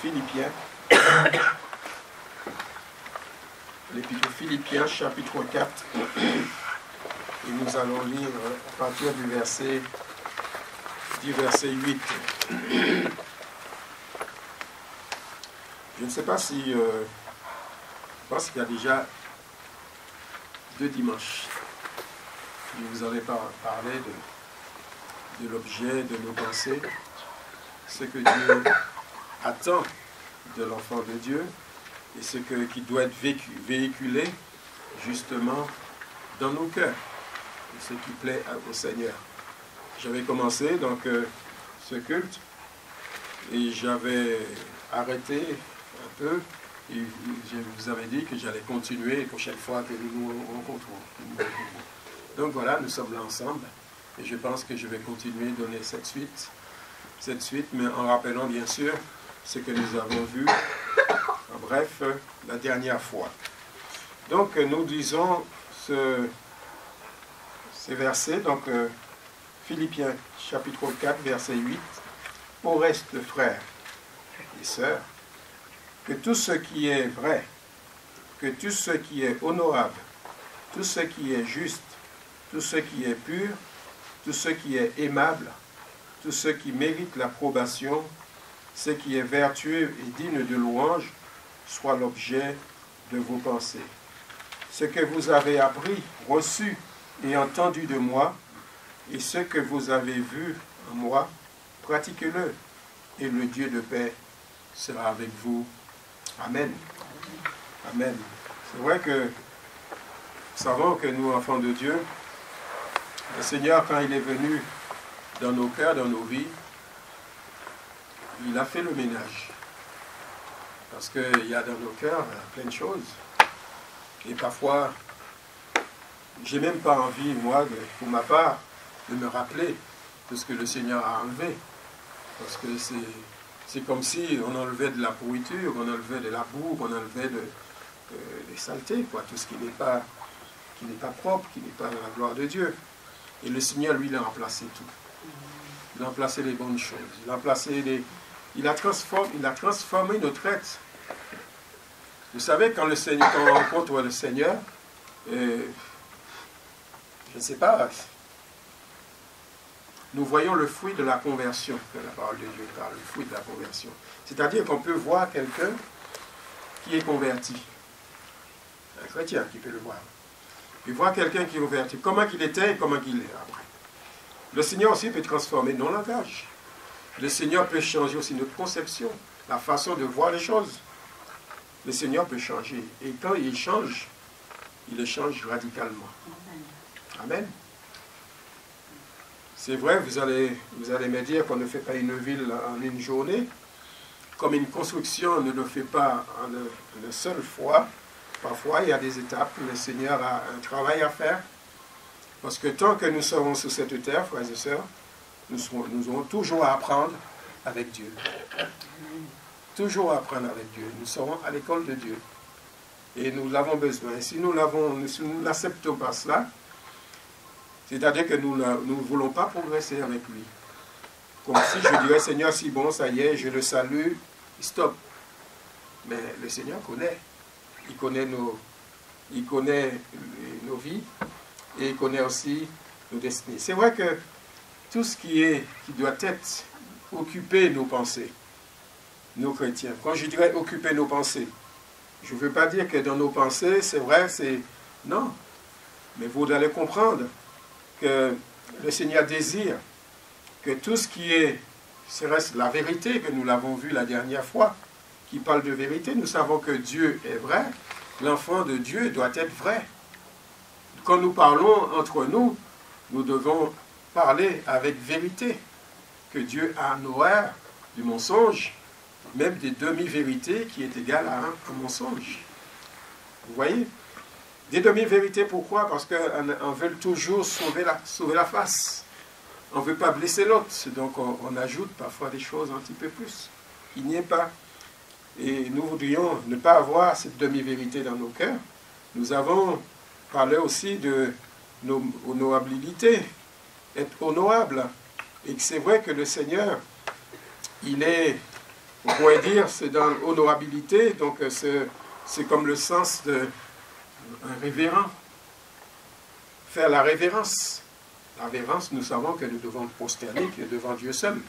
Philippiens. L'Épître aux Philippiens, chapitre 4. Et nous allons lire à partir du verset 8. Je ne sais pas si... je pense qu'il y a déjà 2 dimanches. Je vous avais parlé de l'objet de nos pensées, ce que Dieu attend de l'enfant de Dieu et ce qui doit être véhiculé justement dans nos cœurs, et ce qui plaît au Seigneur. J'avais commencé donc ce culte et j'avais arrêté un peu et je vous avais dit que j'allais continuer la prochaine fois que nous nous rencontrons. Donc voilà, nous sommes là ensemble et je pense que je vais continuer à donner cette suite, mais en rappelant bien sûr ce que nous avons vu, en bref, la dernière fois. Donc nous disons ces versets, donc Philippiens chapitre 4, verset 8, « Au reste, frères et sœurs, que tout ce qui est vrai, que tout ce qui est honorable, tout ce qui est juste, tout ce qui est pur, tout ce qui est aimable, tout ce qui mérite l'approbation, ce qui est vertueux et digne de louange, soit l'objet de vos pensées. Ce que vous avez appris, reçu et entendu de moi, et ce que vous avez vu en moi, pratiquez-le, et le Dieu de paix sera avec vous. Amen. Amen. C'est vrai que nous savons que nous, enfants de Dieu, le Seigneur, quand il est venu dans nos cœurs, dans nos vies, il a fait le ménage. Parce qu'il y a dans nos cœurs plein de choses. Et parfois, j'ai même pas envie, moi, pour ma part, de me rappeler de ce que le Seigneur a enlevé. Parce que c'est comme si on enlevait de la pourriture, on enlevait de la boue, on enlevait des saletés, quoi, tout ce qui n'est pas propre, qui n'est pas dans la gloire de Dieu. Et le Seigneur, lui, il a remplacé tout. Il a remplacé les bonnes choses. Il a transformé notre être. Vous savez, quand on rencontre le Seigneur, je ne sais pas, nous voyons le fruit de la conversion, que la parole de Dieu parle, le fruit de la conversion. C'est-à-dire qu'on peut voir quelqu'un qui est converti. Un chrétien qui peut le voir. Il voit quelqu'un qui est converti. Comment qu'il était et comment qu'il est après. Le Seigneur aussi peut transformer nos langages. Le Seigneur peut changer aussi notre conception, la façon de voir les choses. Le Seigneur peut changer. Et quand il le change radicalement. Amen. C'est vrai, vous allez me dire qu'on ne fait pas une ville en une journée. Comme une construction, on ne le fait pas en une seule fois. Parfois, il y a des étapes. Le Seigneur a un travail à faire. Parce que tant que nous serons sur cette terre, frères et sœurs, nous aurons toujours à apprendre avec Dieu. Toujours à apprendre avec Dieu. Nous serons à l'école de Dieu. Et nous l'avons besoin. Et si nous n'acceptons pas cela, c'est-à-dire que nous ne voulons pas progresser avec lui. Comme si je dirais, Seigneur, si bon, ça y est, je le salue, stop. Mais le Seigneur connaît. Il connaît nos vies et il connaît aussi nos destinées. C'est vrai que tout ce qui doit être occuper nos pensées, nos chrétiens. Quand je dirais occuper nos pensées, je ne veux pas dire que dans nos pensées, c'est vrai, non. Mais vous allez comprendre que le Seigneur désire que tout ce qui reste la vérité, que nous l'avons vu la dernière fois, qui parle de vérité, nous savons que Dieu est vrai, l'enfant de Dieu doit être vrai. Quand nous parlons entre nous, nous devons parler avec vérité, que Dieu a un horreur du mensonge, même des demi-vérités qui est égale à un mensonge. Vous voyez? Des demi-vérités, pourquoi? Parce qu'on veut toujours sauver la face. On ne veut pas blesser l'autre, donc on ajoute parfois des choses un petit peu plus. Il n'y est pas. Et nous voudrions ne pas avoir cette demi-vérité dans nos cœurs. Nous avons parlé aussi de nos honorabilités, être honorable. Et c'est vrai que le Seigneur, il est On pourrait dire, c'est dans l'honorabilité, donc c'est comme le sens d'un révérend. Faire la révérence. La révérence, nous savons que nous devons prosterner que devant Dieu seul.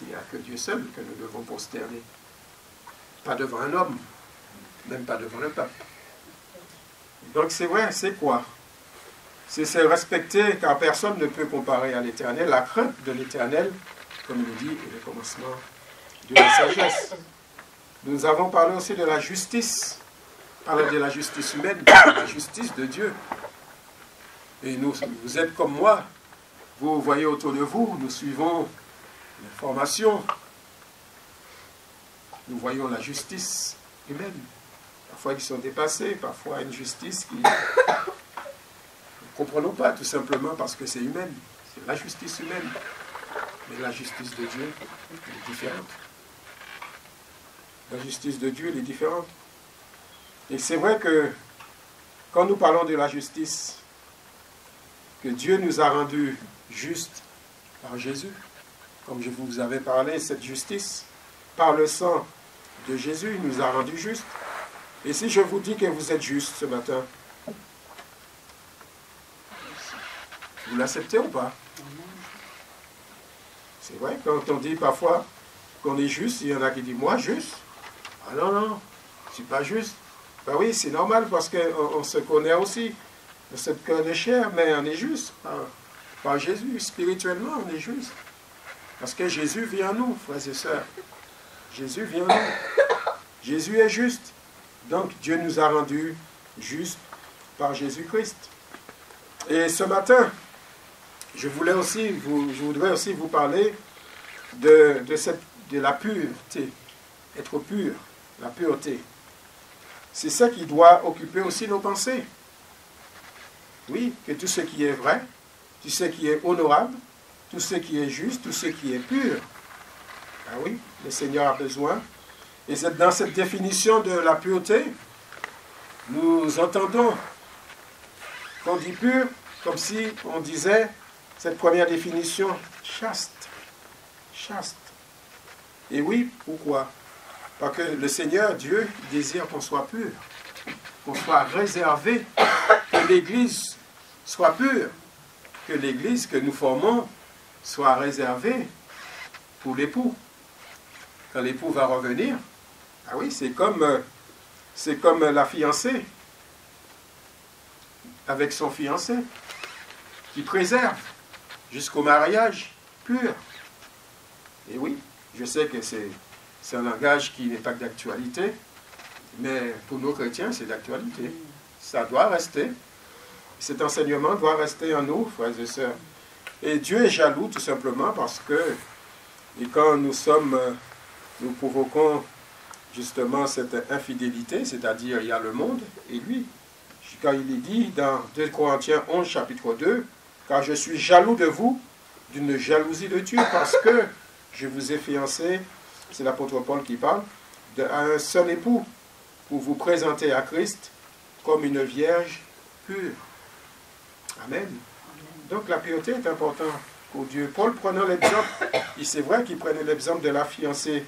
Il n'y a que Dieu seul que nous devons prosterner. Pas devant un homme, même pas devant le peuple. Donc c'est vrai, c'est quoi? C'est se respecter, car personne ne peut comparer à l'Éternel. La crainte de l'Éternel, comme il dit, est le commencement de la sagesse. Nous avons parlé aussi de la justice. Parler de la justice humaine, de la justice de Dieu. Et nous, vous êtes comme moi. Vous voyez autour de vous, nous suivons l'information. Nous voyons la justice humaine. Parfois ils sont dépassés, parfois une justice qui... Nous ne comprenons pas, tout simplement parce que c'est humaine. C'est la justice humaine. Mais la justice de Dieu est différente. La justice de Dieu est différente. Et c'est vrai que quand nous parlons de la justice, que Dieu nous a rendus justes par Jésus, comme je vous avais parlé, cette justice, par le sang de Jésus, il nous a rendus justes. Et si je vous dis que vous êtes justes ce matin, vous l'acceptez ou pas? C'est vrai, quand on dit parfois qu'on est juste, il y en a qui disent, moi, juste? Ah non, non, je ne suis pas juste. Ben oui, c'est normal parce qu'on se connaît aussi. On se connaît cher, mais on est juste. Par Jésus, spirituellement, on est juste. Parce que Jésus vient à nous, frères et sœurs. Jésus vient à nous. Jésus est juste. Donc, Dieu nous a rendus justes par Jésus-Christ. Et ce matin, je voudrais aussi vous parler de la pureté. Être pur, la pureté. C'est ça qui doit occuper aussi nos pensées. Oui, que tout ce qui est vrai, tout ce qui est honorable, tout ce qui est juste, tout ce qui est pur. Ah oui, le Seigneur a besoin. Et c'est dans cette définition de la pureté, nous entendons qu'on dit pur, comme si on disait cette première définition, chaste. Chaste. Et oui, pourquoi? Parce que le Seigneur, Dieu, désire qu'on soit pur, qu'on soit réservé, que l'Église soit pure, que l'Église que nous formons soit réservée pour l'époux. Quand l'époux va revenir, ah oui, c'est comme la fiancée avec son fiancé, qui préserve jusqu'au mariage pur. Et oui, je sais que c'est un langage qui n'est pas d'actualité, mais pour nos chrétiens, c'est d'actualité. Ça doit rester. Cet enseignement doit rester en nous, frères et sœurs. Et Dieu est jaloux tout simplement parce que, et quand nous provoquons justement cette infidélité, c'est-à-dire il y a le monde et lui, quand il est dit dans 2 Corinthiens 11, chapitre 2, « Car je suis jaloux de vous, d'une jalousie de Dieu, parce que je vous ai fiancé, c'est l'apôtre Paul qui parle, à un seul époux, pour vous présenter à Christ comme une vierge pure. » Amen. Donc la pureté est importante pour Dieu. Paul prenant l'exemple, c'est vrai qu'il prenait l'exemple de la fiancée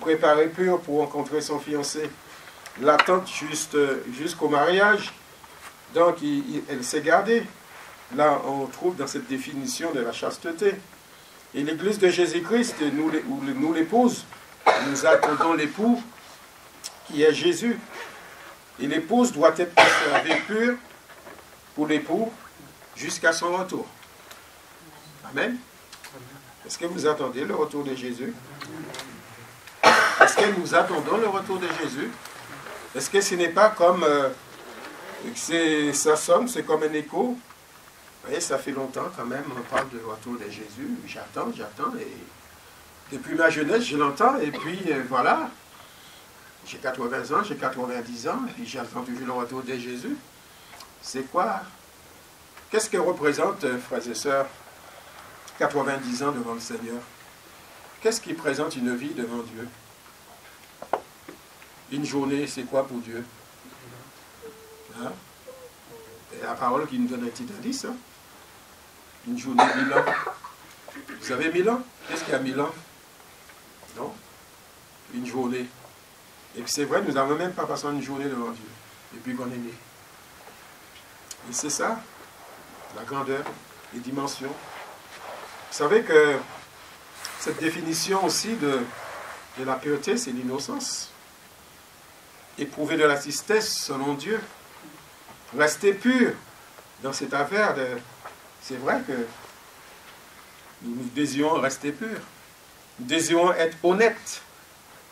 préparée pure pour rencontrer son fiancé, l'attente jusqu'au mariage. Donc elle s'est gardée. Là on trouve dans cette définition de la chasteté. Et l'Église de Jésus-Christ, nous l'épouse, nous attendons l'époux qui est Jésus. Et l'épouse doit être conservée pure pour l'époux jusqu'à son retour. Amen. Est-ce que vous attendez le retour de Jésus? Est-ce que nous attendons le retour de Jésus? Est-ce que ce n'est pas comme... ça sonne, c'est comme un écho? Vous voyez, ça fait longtemps quand même, on parle du retour de Jésus. J'attends, et depuis ma jeunesse, je l'entends, et puis voilà. J'ai 80 ans, j'ai 90 ans, et j'attends toujours le retour de Jésus. C'est quoi? Qu'est-ce que représente, frères et sœurs, 90 ans devant le Seigneur? Qu'est-ce qui présente une vie devant Dieu? Une journée, c'est quoi pour Dieu? Hein? Et la parole qui nous donne un petit indice. Hein? Une journée, 1000 ans. Vous avez 1000 ans? Qu'est-ce qu'il y a 1000 ans? Non? une journée. Et puis c'est vrai, nous n'avons même pas passé une journée devant Dieu, depuis qu'on est né. Et c'est ça, la grandeur, les dimensions. Vous savez que cette définition aussi de la pureté, c'est l'innocence. Éprouver de la tristesse selon Dieu. Rester pur dans cette affaire de... C'est vrai que nous désirons rester purs. Nous désirons être honnêtes,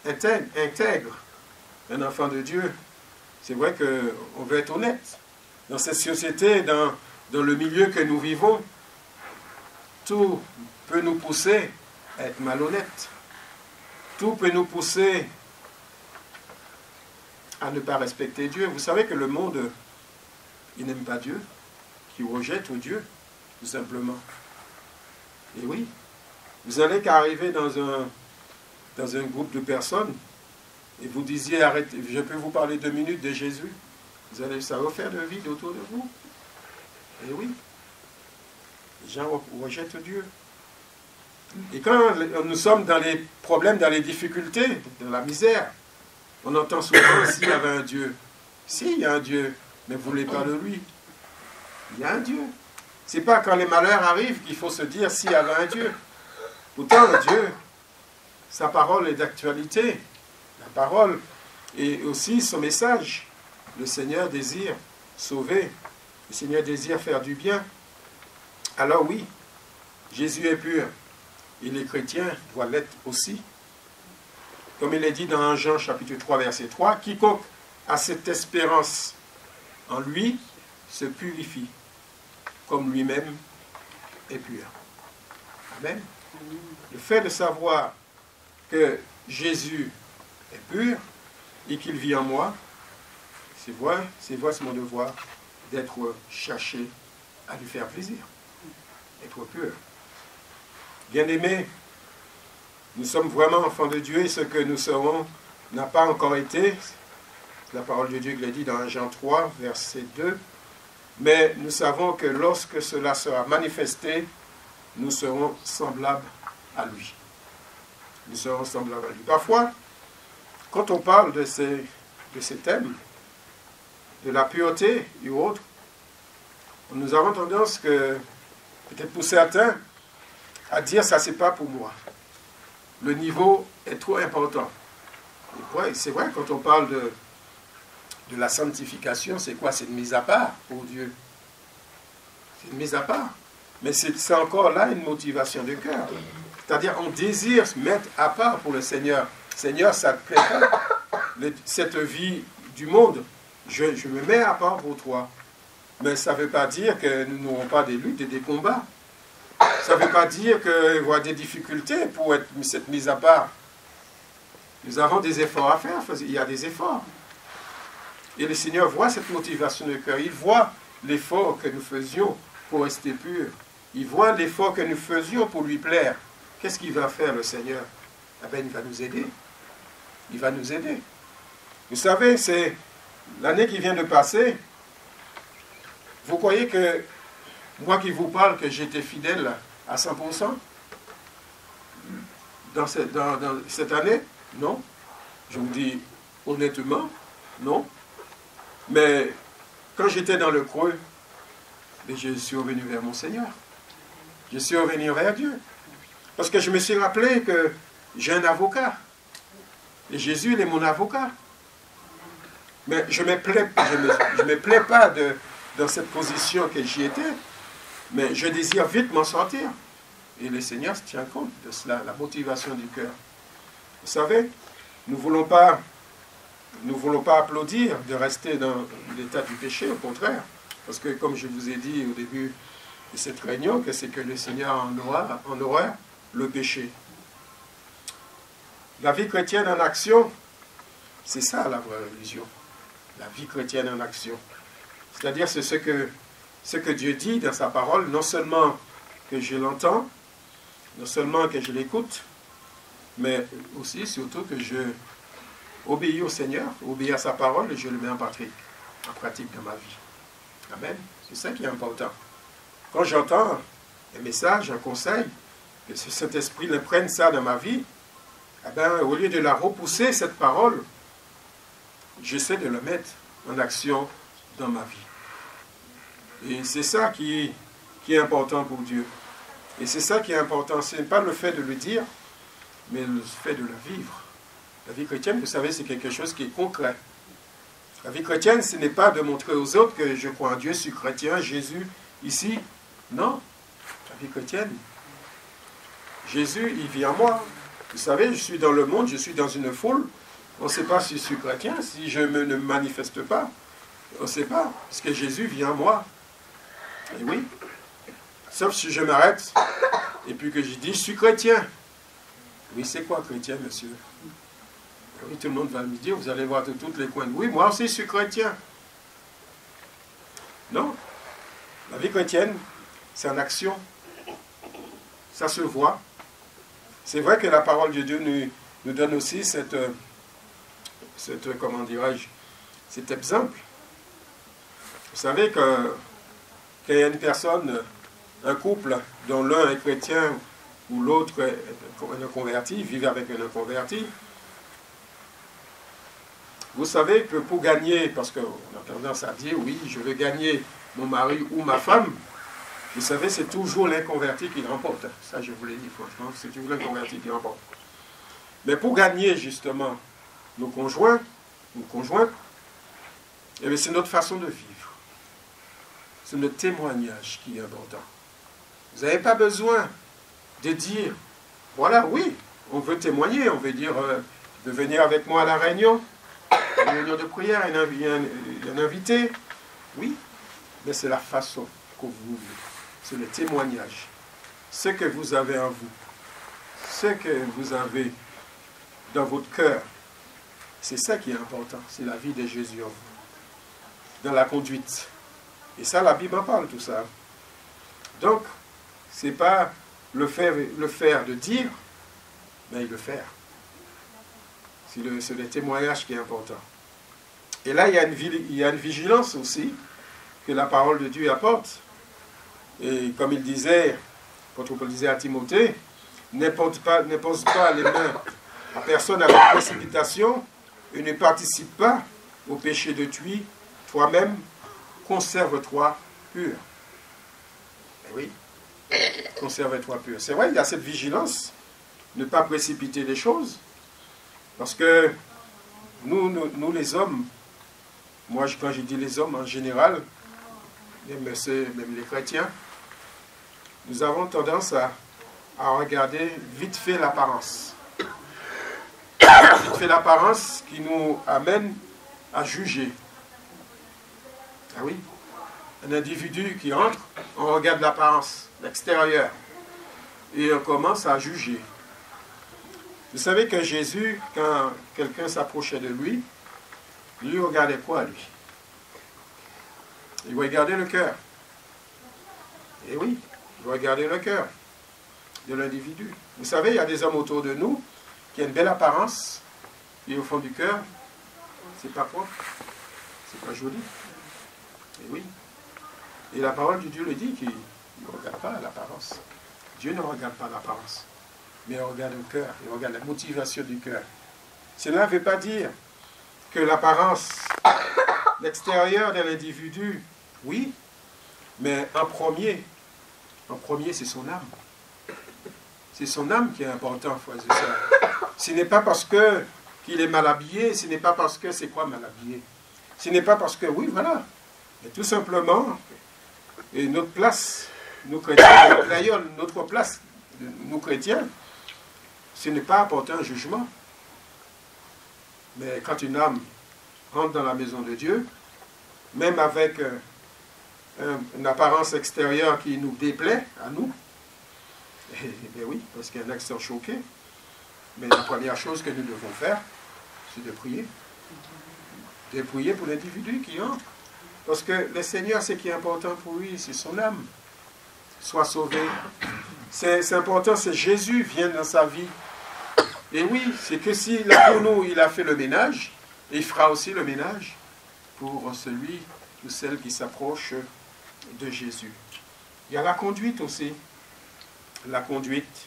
intègres. Un enfant de Dieu, c'est vrai qu'on veut être honnête. Dans cette société, dans le milieu que nous vivons, tout peut nous pousser à être malhonnêtes. Tout peut nous pousser à ne pas respecter Dieu. Vous savez que le monde, il n'aime pas Dieu, qui rejette Dieu, tout simplement. Et oui, vous allez qu'arriver dans un groupe de personnes et vous disiez, arrêtez, je peux vous parler 2 minutes de Jésus. Ça va faire le vide autour de vous. Et oui, les gens rejettent Dieu. Et quand nous sommes dans les problèmes, dans les difficultés, dans la misère, on entend souvent s'il y avait un Dieu. Si, il y a un Dieu, mais vous ne voulez pas de lui. Il y a un Dieu. Ce n'est pas quand les malheurs arrivent qu'il faut se dire s'il y avait un Dieu. Pourtant, Dieu, sa parole est d'actualité. La parole et aussi son message. Le Seigneur désire sauver. Le Seigneur désire faire du bien. Alors oui, Jésus est pur. Et les chrétiens doivent l'être aussi. Comme il est dit dans Jean chapitre 3, verset 3, quiconque a cette espérance en lui se purifie, comme lui-même est pur. Amen. Le fait de savoir que Jésus est pur et qu'il vit en moi, c'est mon devoir d'être cherché à lui faire plaisir, être pur. Bien-aimés, nous sommes vraiment enfants de Dieu et ce que nous serons n'a pas encore été. La parole de Dieu qui l'a dit dans Jean 3, verset 2. Mais nous savons que lorsque cela sera manifesté, nous serons semblables à lui. Nous serons semblables à lui. Parfois, quand on parle de ces thèmes, de la pureté et autres, nous avons tendance que, peut-être pour certains, à dire ça c'est pas pour moi. Le niveau est trop important. C'est vrai, quand on parle de la sanctification, c'est quoi? C'est une mise à part pour Dieu. C'est une mise à part. Mais c'est encore là une motivation de cœur. C'est-à-dire, on désire se mettre à part pour le Seigneur. Seigneur, ça ne te plaît pas. Cette vie du monde, je me mets à part pour toi. Mais ça ne veut pas dire que nous n'aurons pas des luttes et des combats. Ça ne veut pas dire qu'il y aura des difficultés pour cette mise à part. Nous avons des efforts à faire. Il y a des efforts. Et le Seigneur voit cette motivation de cœur. Il voit l'effort que nous faisions pour rester purs. Il voit l'effort que nous faisions pour lui plaire. Qu'est-ce qu'il va faire, le Seigneur? Eh bien, il va nous aider. Il va nous aider. Vous savez, c'est l'année qui vient de passer. Vous croyez que moi qui vous parle, que j'étais fidèle à 100% dans cette année? Non. Je vous dis honnêtement, non. Mais quand j'étais dans le creux, je suis revenu vers mon Seigneur. Je suis revenu vers Dieu. Parce que je me suis rappelé que j'ai un avocat. Et Jésus, il est mon avocat. Mais je ne me plais pas dans cette position que j'y étais. Mais je désire vite m'en sortir. Et le Seigneur se tient compte de cela, la motivation du cœur. Vous savez, nous ne voulons pas applaudir de rester dans l'état du péché, au contraire. Parce que, comme je vous ai dit au début de cette réunion, que c'est que le Seigneur en horreur le péché. La vie chrétienne en action, c'est ça la vraie religion. La vie chrétienne en action. C'est-à-dire, c'est ce que Dieu dit dans sa parole, non seulement que je l'entends, non seulement que je l'écoute, mais aussi, surtout, que je obéis au Seigneur, obéis à sa parole et je le mets en pratique dans ma vie. Amen. C'est ça qui est important. Quand j'entends un message, un conseil, que cet esprit le prenne ça dans ma vie, eh ben, au lieu de la repousser, cette parole, j'essaie de la mettre en action dans ma vie. Et c'est ça qui est important pour Dieu. Et c'est ça qui est important. Ce n'est pas le fait de le dire, mais le fait de la vivre. La vie chrétienne, vous savez, c'est quelque chose qui est concret. La vie chrétienne, ce n'est pas de montrer aux autres que je crois en Dieu, je suis chrétien, Jésus, ici. Non. La vie chrétienne, Jésus, il vit en moi. Vous savez, je suis dans le monde, je suis dans une foule. On ne sait pas si je suis chrétien, si je ne me manifeste pas. On ne sait pas, parce que Jésus vit en moi. Et oui. Sauf si je m'arrête et puis que je dis, je suis chrétien. Oui, c'est quoi chrétien, monsieur? Oui, tout le monde va me dire, vous allez voir de tous les coins. Oui, moi aussi, je suis chrétien. Non. La vie chrétienne, c'est en action. Ça se voit. C'est vrai que la parole de Dieu nous donne aussi comment dirais-je, cet exemple. Vous savez que qu'il y a une personne, un couple dont l'un est chrétien ou l'autre est un converti, vit avec un inconverti. Vous savez que pour gagner, parce qu'on a tendance à dire, oui, je veux gagner mon mari ou ma femme, vous savez, c'est toujours l'inconverti qui remporte. Ça, je vous l'ai dit, franchement, c'est toujours l'inconverti qui remporte. Mais pour gagner, justement, nos conjoints, eh c'est notre façon de vivre. C'est notre témoignage qui est important. Vous n'avez pas besoin de dire, voilà, oui, on veut témoigner, on veut dire, de venir avec moi à la réunion, une réunion de prière, un invité. Oui, mais c'est la façon que vous vivez. C'est le témoignage. Ce que vous avez en vous, ce que vous avez dans votre cœur, c'est ça qui est important. C'est la vie de Jésus en vous. Dans la conduite. Et ça, la Bible en parle, tout ça. Donc, ce n'est pas le faire de dire, mais le faire. C'est le témoignage qui est important. Et là, il y a une vigilance aussi que la parole de Dieu apporte. Et comme il disait, l'apôtre Paul disait à Timothée, n'impose pas les mains à personne avec précipitation et ne participe pas au péché de tuer toi-même, conserve-toi pur. Et oui, conserve-toi pur. C'est vrai, il y a cette vigilance, ne pas précipiter les choses, parce que nous les hommes, moi quand je dis les hommes en général, même les chrétiens, nous avons tendance à regarder vite fait l'apparence. Vite fait l'apparence qui nous amène à juger. Ah oui, un individu qui entre, on regarde l'apparence, l'extérieur, et on commence à juger. Vous savez que Jésus, quand quelqu'un s'approchait de lui, il regardait quoi, lui? Il regardait le cœur. Et oui, il regardait le cœur de l'individu. Vous savez, il y a des hommes autour de nous qui ont une belle apparence, et au fond du cœur, c'est pas propre, c'est pas joli. Et oui. Et la parole de Dieu le dit qu'il ne regarde pas l'apparence. Dieu ne regarde pas l'apparence, mais il regarde le cœur, il regarde la motivation du cœur. Cela ne veut pas dire que l'apparence, l'extérieur de l'individu, oui, mais en premier, c'est son âme. C'est son âme qui est important, frères et sœurs. Ce n'est pas parce qu'il est mal habillé, ce n'est pas parce que c'est quoi mal habillé. Ce n'est pas parce que, oui, voilà. Mais tout simplement, et notre place, nous chrétiens, d'ailleurs, notre place, nous chrétiens, ce n'est pas apporter un jugement. Mais quand une âme rentre dans la maison de Dieu, même avec une apparence extérieure qui nous déplaît à nous, eh bien oui, parce qu'il y en a qui sont choqués, mais la première chose que nous devons faire, c'est de prier. De prier pour l'individu qui entre. Parce que le Seigneur, ce qui est important pour lui, c'est son âme. Soit sauvé. C'est important, c'est Jésus vient dans sa vie. Et oui, c'est que si là pour nous, il a fait le ménage, il fera aussi le ménage pour celui ou celle qui s'approche de Jésus. Il y a la conduite aussi. La conduite.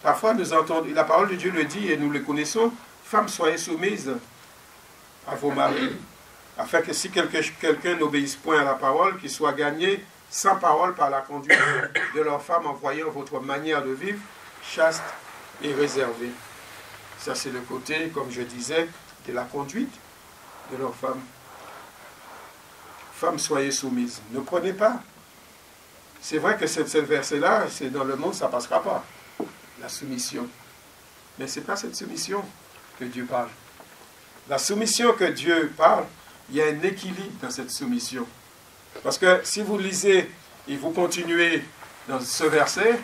Parfois, nous entendons, la parole de Dieu le dit et nous le connaissons, femmes, soyez soumises à vos maris, afin que si quelqu'un n'obéisse point à la parole, qu'il soit gagné sans parole par la conduite de leur femme en voyant votre manière de vivre chaste et réservée. Ça, c'est le côté, comme je disais, de la conduite de leur femme. Femmes, soyez soumises. Ne prenez pas. C'est vrai que ce verset-là, c'est dans le monde, ça ne passera pas. La soumission. Mais ce n'est pas cette soumission que Dieu parle. La soumission que Dieu parle, il y a un équilibre dans cette soumission. Parce que si vous lisez et vous continuez dans ce verset,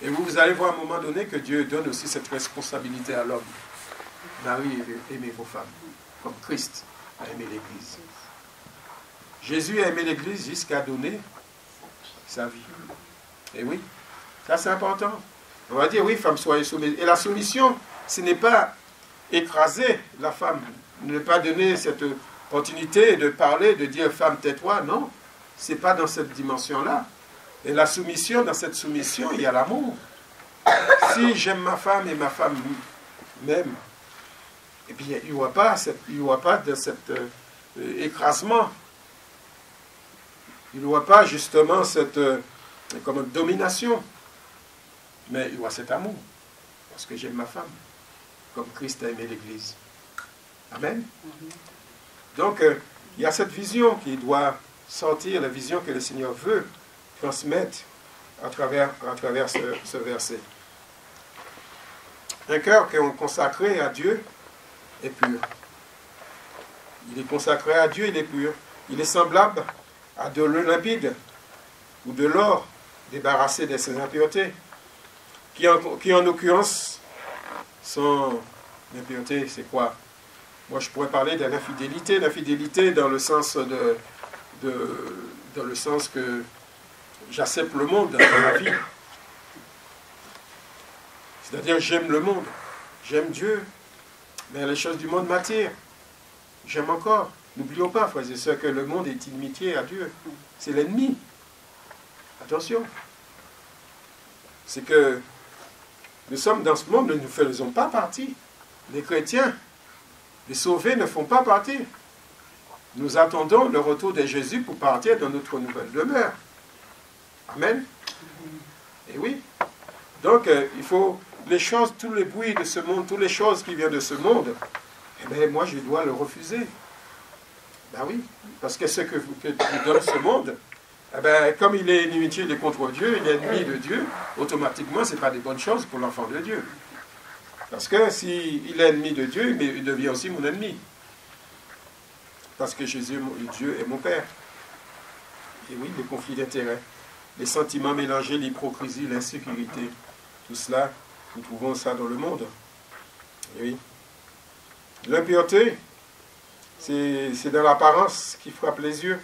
et vous allez voir à un moment donné que Dieu donne aussi cette responsabilité à l'homme. Marie, aimez vos femmes, comme Christ a aimé l'Église. Jésus a aimé l'Église jusqu'à donner sa vie. Et oui, ça c'est important. On va dire, oui, femme, soyez soumise. Et la soumission, ce n'est pas écraser la femme, ne pas donner cette opportunité de parler, de dire, femme, tais-toi. Non, ce n'est pas dans cette dimension-là. Et la soumission, dans cette soumission, il y a l'amour. Si j'aime ma femme et ma femme m'aime, et puis il n'y aura pas de cet écrasement. Il n'y aura pas justement cette domination. Mais il y aura cet amour. Parce que j'aime ma femme. Comme Christ a aimé l'Église. Amen. Donc, il y a cette vision qui doit sortir, la vision que le Seigneur veut transmettre à travers ce verset. Un cœur consacré à Dieu est pur. Il est consacré à Dieu, il est pur. Il est semblable à de l'eau limpide ou de l'or débarrassé de ses impuretés, qui en l'occurrence sont l'impureté, c'est quoi? Moi, je pourrais parler de l'infidélité. L'infidélité dans le sens dans le sens que j'accepte le monde dans ma vie. C'est-à-dire, j'aime le monde, j'aime Dieu, mais les choses du monde m'attirent. J'aime encore. N'oublions pas, frères et sœurs, que le monde est inimitié à Dieu. C'est l'ennemi. Attention. C'est que nous sommes dans ce monde, nous ne faisons pas partie. Les chrétiens, les sauvés ne font pas partie. Nous attendons le retour de Jésus pour partir dans notre nouvelle demeure. Amen. Et oui. Donc, il faut les choses, tous les bruits de ce monde, toutes les choses qui viennent de ce monde, eh bien, moi, je dois le refuser. Ben oui, parce que ce que vous donne ce monde, eh bien, comme il est inimitié contre Dieu, il est ennemi de Dieu, automatiquement, ce n'est pas des bonnes choses pour l'enfant de Dieu. Parce que s'il est ennemi de Dieu, il devient aussi mon ennemi. Parce que Jésus, Dieu est mon Père. Et oui, les conflits d'intérêts, les sentiments mélangés, l'hypocrisie, l'insécurité, tout cela, nous trouvons ça dans le monde. Et oui. L'impureté, c'est dans l'apparence qui frappe les yeux.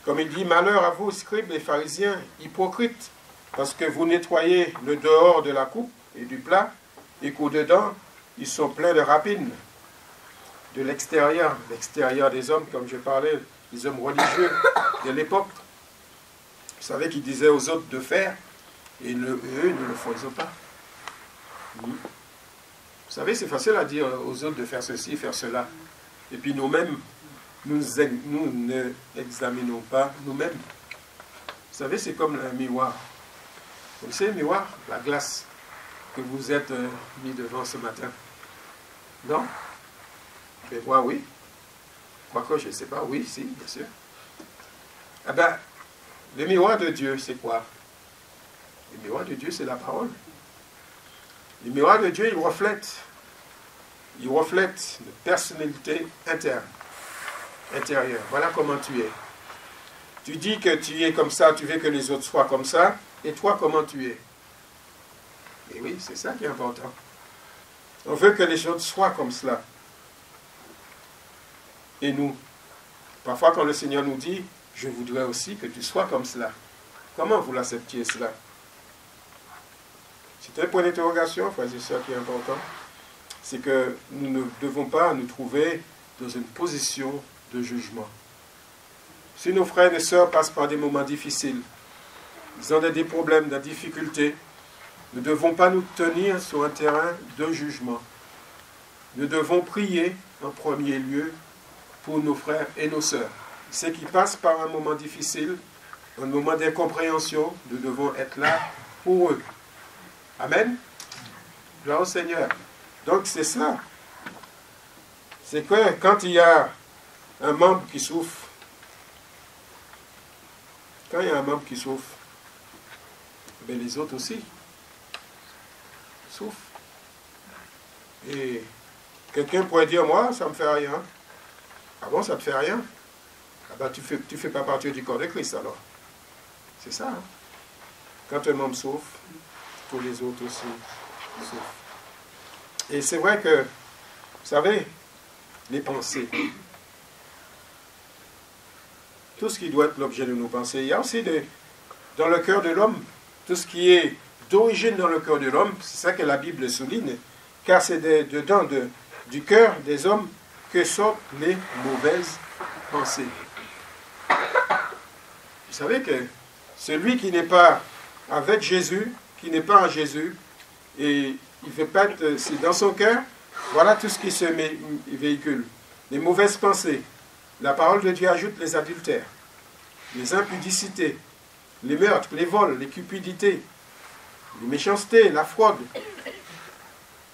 Comme il dit, malheur à vous, scribes et pharisiens, hypocrites, parce que vous nettoyez le dehors de la coupe et du plat, et qu'au-dedans, ils sont pleins de rapines. De l'extérieur des hommes, comme je parlais, les hommes religieux de l'époque. Vous savez qu'ils disaient aux autres de faire, et eux ne le faisaient pas. Vous savez, c'est facile à dire aux autres de faire ceci, faire cela. Et puis nous-mêmes, nous ne examinons pas nous-mêmes. Vous savez, c'est comme un miroir. Vous savez, le miroir, la glace que vous êtes mis devant ce matin. Non? Je vais voir, oui. Quoique, je ne sais pas, oui, si, bien sûr. Eh bien, le miroir de Dieu, c'est quoi? Le miroir de Dieu, c'est la parole. Le miroir de Dieu, il reflète notre personnalité intérieure. Voilà comment tu es. Tu dis que tu es comme ça, tu veux que les autres soient comme ça, et toi, comment tu es? Et oui, c'est ça qui est important. On veut que les autres soient comme cela. Et nous, parfois quand le Seigneur nous dit, je voudrais aussi que tu sois comme cela. Comment vous l'acceptiez cela? C'est un point d'interrogation, frères et sœurs, qui est important. C'est que nous ne devons pas nous trouver dans une position de jugement. Si nos frères et sœurs passent par des moments difficiles, ils ont des problèmes, des difficultés, Nous ne devons pas nous tenir sur un terrain de jugement. Nous devons prier en premier lieu pour nos frères et nos sœurs. Ceux qui passent par un moment difficile, un moment d'incompréhension, nous devons être là pour eux. Amen. Gloire au Seigneur. Donc c'est ça. C'est que quand il y a un membre qui souffre, ben les autres aussi souffrent. Et quelqu'un pourrait dire, moi, ça ne me fait rien. Ah bon, ça ne te fait rien? Ah ben, tu fais pas partie du corps de Christ alors. C'est ça. Hein? Quand un membre souffre, tous les autres aussi souffrent. Et c'est vrai que, vous savez, les pensées, tout ce qui doit être l'objet de nos pensées, il y a aussi dans le cœur de l'homme, tout ce qui est d'origine dans le cœur de l'homme, c'est ça que la Bible souligne, car c'est dedans du cœur des hommes que sortent les mauvaises pensées. Vous savez que celui qui n'est pas avec Jésus, qui n'est pas en Jésus, et il fait pas c'est dans son cœur, voilà tout ce qui se véhicule. Les mauvaises pensées. La parole de Dieu ajoute les adultères, les impudicités, les meurtres, les vols, les cupidités, les méchancetés, la fraude,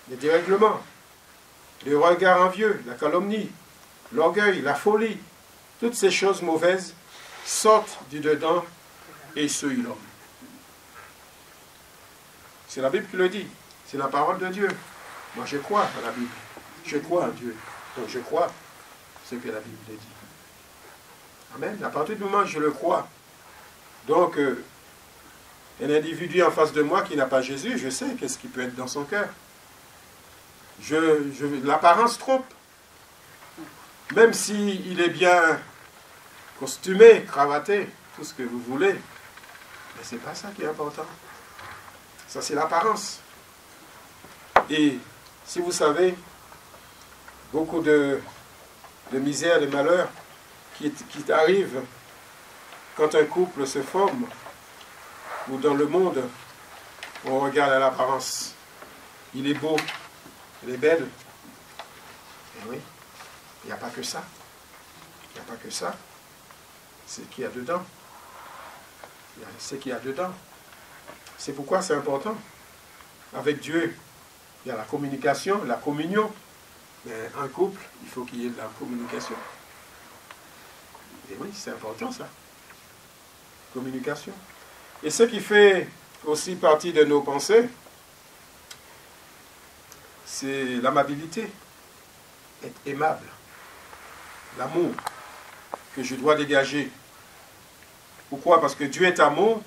les dérèglements, le regard envieux, la calomnie, l'orgueil, la folie. Toutes ces choses mauvaises sortent du dedans et souillent l'homme. C'est la Bible qui le dit. C'est la parole de Dieu. Moi, je crois à la Bible. Je crois en Dieu. Donc, je crois ce que la Bible dit. Amen. À partir du moment où je le crois, donc, un individu en face de moi qui n'a pas Jésus, je sais qu'est-ce qui peut être dans son cœur. L'apparence trompe. Même s'il est bien costumé, cravaté, tout ce que vous voulez, mais ce n'est pas ça qui est important. Ça, c'est l'apparence. Et si vous savez, beaucoup de misère, de malheur qui arrivent quand un couple se forme, ou dans le monde, on regarde à l'apparence. Il est beau, elle est belle. Et oui, il n'y a pas que ça. Il n'y a pas que ça. C'est ce qu'il y a dedans. C'est ce qu'il y a dedans. C'est pourquoi c'est important. Avec Dieu, il y a la communication, la communion. Mais un couple, il faut qu'il y ait de la communication. Et oui, c'est important ça. Communication. Et ce qui fait aussi partie de nos pensées, c'est l'amabilité. Être aimable. L'amour que je dois dégager. Pourquoi? Parce que Dieu est amour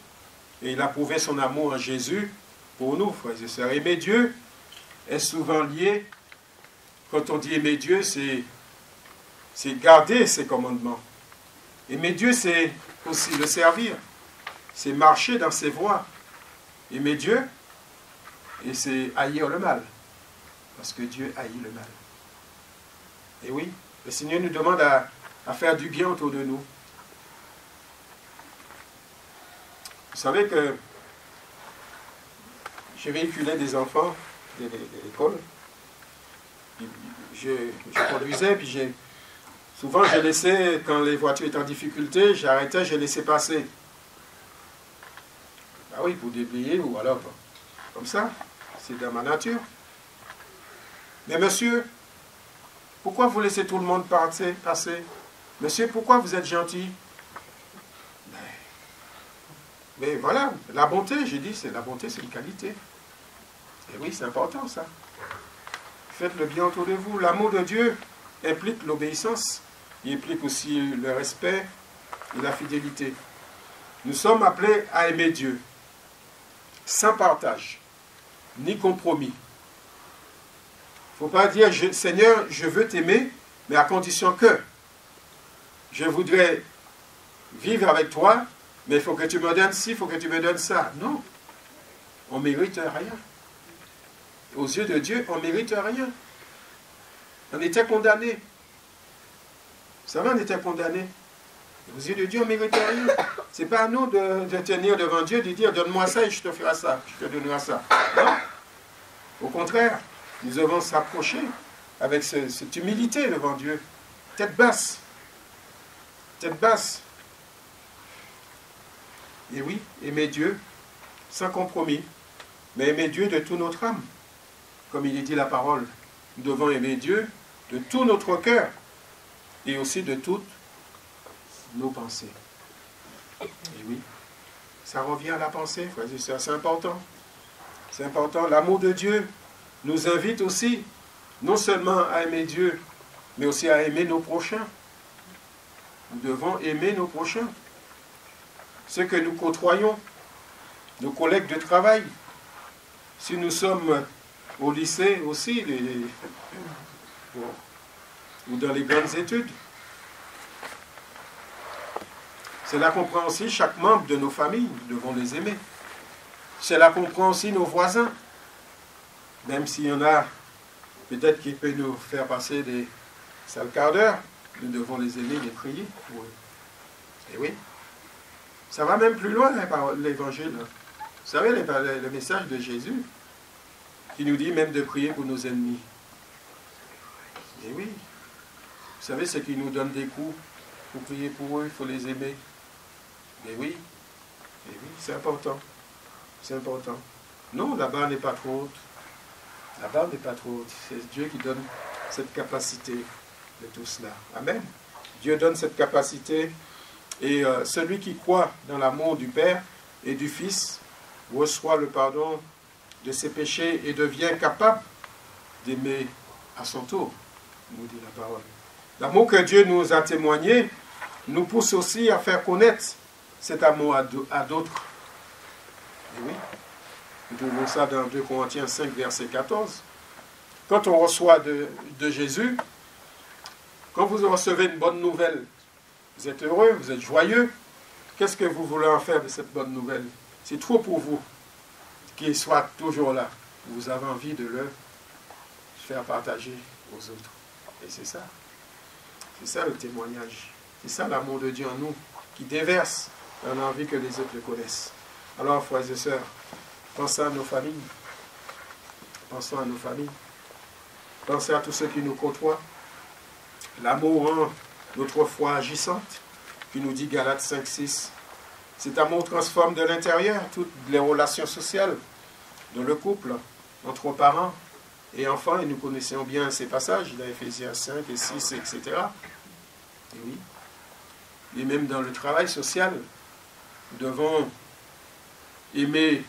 et il a prouvé son amour en Jésus pour nous, frères et sœurs. Aimer Dieu est souvent lié. Quand on dit aimer Dieu, c'est garder ses commandements. Aimer Dieu, c'est aussi le servir. C'est marcher dans ses voies. Aimer Dieu, et c'est haïr le mal. Parce que Dieu haït le mal. Et oui, le Seigneur nous demande à faire du bien autour de nous. Vous savez que je véhiculais des enfants de l'école. Je conduisais, puis souvent je laissais, quand les voitures étaient en difficulté, j'arrêtais, je laissais passer. Ah oui, pour déblayer ou alors comme ça. C'est dans ma nature. Mais monsieur, pourquoi vous laissez tout le monde passer? Monsieur, pourquoi vous êtes gentil? Mais voilà, la bonté, j'ai dit, la bonté, c'est une qualité. Et oui, c'est important ça. Faites le bien autour de vous. L'amour de Dieu implique l'obéissance. Il implique aussi le respect et la fidélité. Nous sommes appelés à aimer Dieu, sans partage, ni compromis. Il ne faut pas dire, Seigneur, je veux t'aimer, mais à condition que je voudrais vivre avec toi, mais il faut que tu me donnes ci, il faut que tu me donnes ça. Non, on ne mérite rien. Aux yeux de Dieu, on ne mérite rien. On était condamnés. Vous savez, on était condamnés. Aux yeux de Dieu, on ne mérite rien. Ce n'est pas à nous de tenir devant Dieu, de dire, donne-moi ça et je te ferai ça, je te donnerai ça. Non. Au contraire, nous devons s'approcher avec cette humilité devant Dieu. Tête basse. Tête basse. Et oui, aimer Dieu sans compromis, mais aimer Dieu de toute notre âme. Comme il est dit la parole, nous devons aimer Dieu de tout notre cœur et aussi de toutes nos pensées. Et oui, ça revient à la pensée, frères et sœurs, c'est important. C'est important. L'amour de Dieu nous invite aussi, non seulement à aimer Dieu, mais aussi à aimer nos prochains. Nous devons aimer nos prochains. Ceux que nous côtoyons, nos collègues de travail. Si nous sommes au lycée aussi, ou dans les grandes études. Cela comprend aussi chaque membre de nos familles, nous devons les aimer. Cela comprend aussi nos voisins, même s'il y en a peut-être qui peuvent nous faire passer des sales quarts d'heure, nous devons les aimer, les prier pour eux. Et oui, ça va même plus loin l'évangile. Vous savez, le message de Jésus, qui nous dit même de prier pour nos ennemis. Et oui, vous savez, c'est qu'il nous donne des coups pour prier pour eux, il faut les aimer. Et oui, c'est important. C'est important. Non, la barre n'est pas trop haute. La barre n'est pas trop haute. C'est Dieu qui donne cette capacité de tout cela. Amen. Dieu donne cette capacité et celui qui croit dans l'amour du Père et du Fils reçoit le pardon de ses péchés et devient capable d'aimer à son tour, nous dit la parole. L'amour que Dieu nous a témoigné nous pousse aussi à faire connaître cet amour à d'autres. Et oui, nous trouvons ça dans 2 Corinthiens 5, verset 14. Quand on reçoit de Jésus, quand vous recevez une bonne nouvelle, vous êtes heureux, vous êtes joyeux. Qu'est-ce que vous voulez en faire de cette bonne nouvelle? C'est trop pour vous qu'il soit toujours là. Vous avez envie de le faire partager aux autres. Et c'est ça. C'est ça le témoignage. C'est ça l'amour de Dieu en nous, qui déverse. On a envie que les autres le connaissent. Alors, frères et sœurs, pensez à nos familles. Pensons à nos familles. Pensez à tous ceux qui nous côtoient. L'amour rend notre foi agissante, qui nous dit Galates 5, 6. Cet amour transforme de l'intérieur toutes les relations sociales dans le couple, entre parents et enfants. Et nous connaissons bien ces passages, dans Éphésiens 5 et 6, etc. Et oui. Et même dans le travail social, nous devons aimer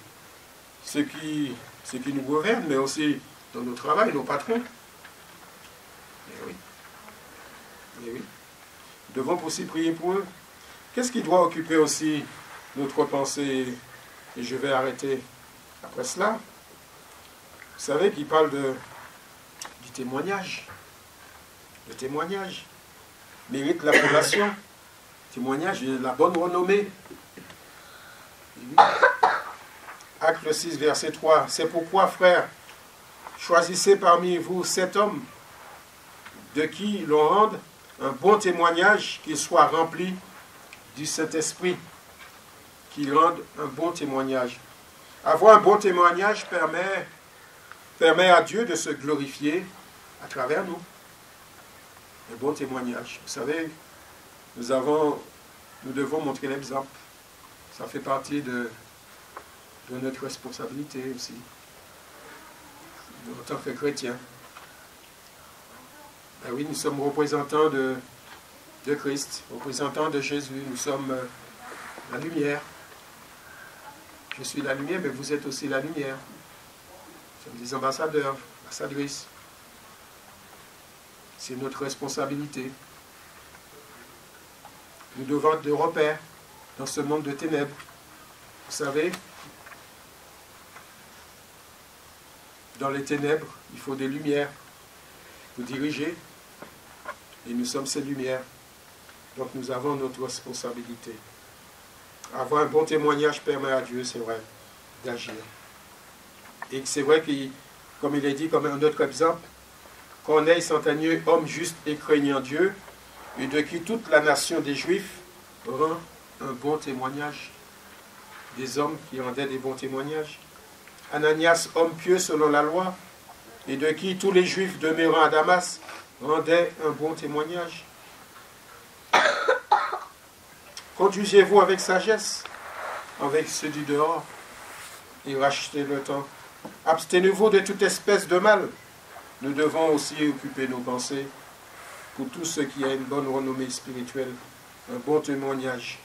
ceux qui nous gouvernent, mais aussi dans nos travails, nos patrons. Et oui. Et oui. Nous devons aussi prier pour eux. Qu'est-ce qui doit occuper aussi notre pensée? Et je vais arrêter après cela. Vous savez qu'il parle du témoignage. Le témoignage mérite l'approbation. Le témoignage de la bonne renommée. Acte 6, verset 3. C'est pourquoi, frères, choisissez parmi vous 7 hommes de qui l'on rende un bon témoignage, qu'il soit rempli du Saint-Esprit, qu'il rende un bon témoignage. Avoir un bon témoignage permet à Dieu de se glorifier à travers nous. Un bon témoignage. Vous savez, nous devons montrer l'exemple. Ça fait partie de notre responsabilité aussi, en tant que chrétiens. Ben oui, nous sommes représentants de Christ, représentants de Jésus. Nous sommes la lumière. Je suis la lumière, mais vous êtes aussi la lumière. Nous sommes des ambassadeurs, ambassadrices. C'est notre responsabilité. Nous devons être des repères dans ce monde de ténèbres. Vous savez, dans les ténèbres, il faut des lumières pour diriger. Et nous sommes ces lumières. Donc nous avons notre responsabilité. Avoir un bon témoignage permet à Dieu, c'est vrai, d'agir. Et c'est vrai que, comme il est dit, comme un autre exemple, Corneille Santanieu, homme juste et craignant Dieu, et de qui toute la nation des Juifs rend un bon témoignage. Des hommes qui rendaient des bons témoignages. Ananias, homme pieux selon la loi, et de qui tous les Juifs demeurant à Damas rendaient un bon témoignage. Conduisez-vous avec sagesse, avec ceux du dehors, et rachetez le temps. Abstenez-vous de toute espèce de mal. Nous devons aussi occuper nos pensées pour tous ceux qui ont une bonne renommée spirituelle, un bon témoignage.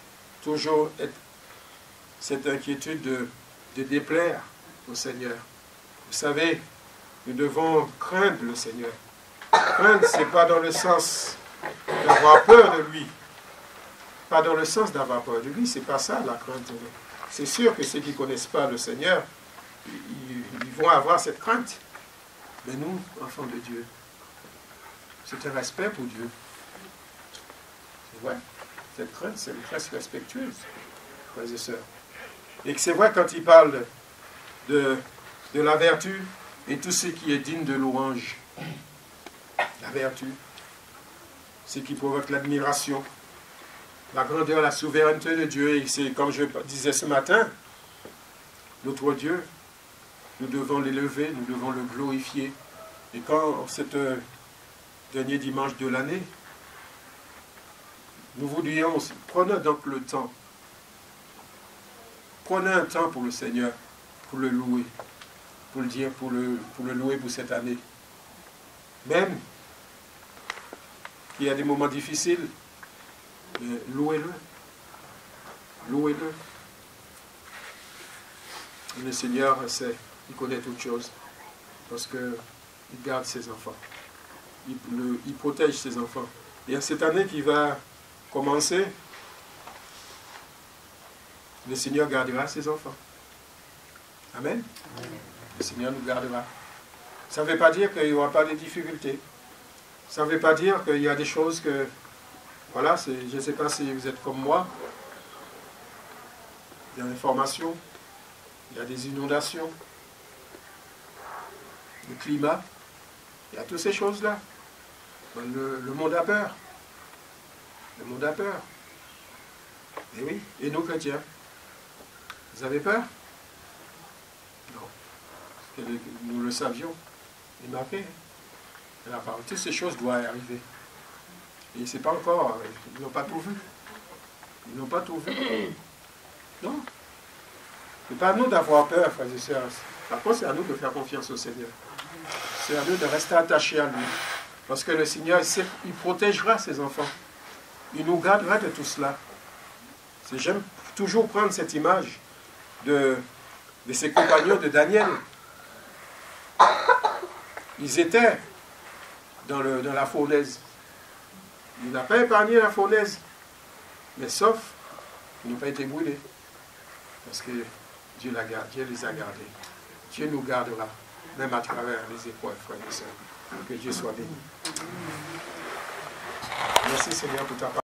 Toujours cette inquiétude de déplaire au Seigneur. Vous savez, nous devons craindre le Seigneur. Craindre, ce n'est pas dans le sens d'avoir peur de lui. Pas dans le sens d'avoir peur de lui, c'est pas ça la crainte. C'est sûr que ceux qui ne connaissent pas le Seigneur, ils vont avoir cette crainte. Mais nous, enfants de Dieu, c'est un respect pour Dieu. C'est vrai, cette crainte, c'est une crainte respectueuse, frères et sœurs. Et que c'est vrai quand il parle de la vertu et tout ce qui est digne de louange. La vertu, ce qui provoque l'admiration, la grandeur, la souveraineté de Dieu. Et c'est comme je disais ce matin, notre Dieu, nous devons l'élever, nous devons le glorifier. Et quand cet dernier dimanche de l'année, nous voudrions aussi, prenez donc le temps. Prenez un temps pour le Seigneur, pour le louer, pour le dire, pour le louer pour cette année. Même qu'il y a des moments difficiles, louez-le. Louez-le. Le Seigneur sait, il connaît toutes choses, parce qu'il garde ses enfants. Il protège ses enfants. Et à cette année qui va commencer, le Seigneur gardera ses enfants. Amen. Amen. Le Seigneur nous gardera. Ça ne veut pas dire qu'il n'y aura pas de difficultés. Ça ne veut pas dire qu'il y a des choses que... Voilà, je ne sais pas si vous êtes comme moi. Il y a l'information, il y a des inondations, le climat, il y a toutes ces choses-là. Le monde a peur. Le monde a peur. Et oui, et nous chrétiens, vous avez peur? Non. Parce que nous le savions. Il marqué. La parole. Toutes ces choses doivent arriver. Et c'est pas encore. Ils n'ont pas tout vu. Ils n'ont pas tout vu. Non. Ce n'est pas à nous d'avoir peur, frères et sœurs. Par contre, c'est à nous de faire confiance au Seigneur. C'est à nous de rester attachés à lui. Parce que le Seigneur, il protégera ses enfants. Il nous gardera de tout cela. J'aime toujours prendre cette image de ses compagnons de Daniel. Ils étaient dans la fournaise. Il n'a pas épargné la fournaise. Mais sauf, ils n'ont pas été brûlés. Parce que Dieu les a gardés. Dieu nous gardera, même à travers les épreuves, frères et sœurs. Que Dieu soit béni. Merci Seigneur pour ta parole.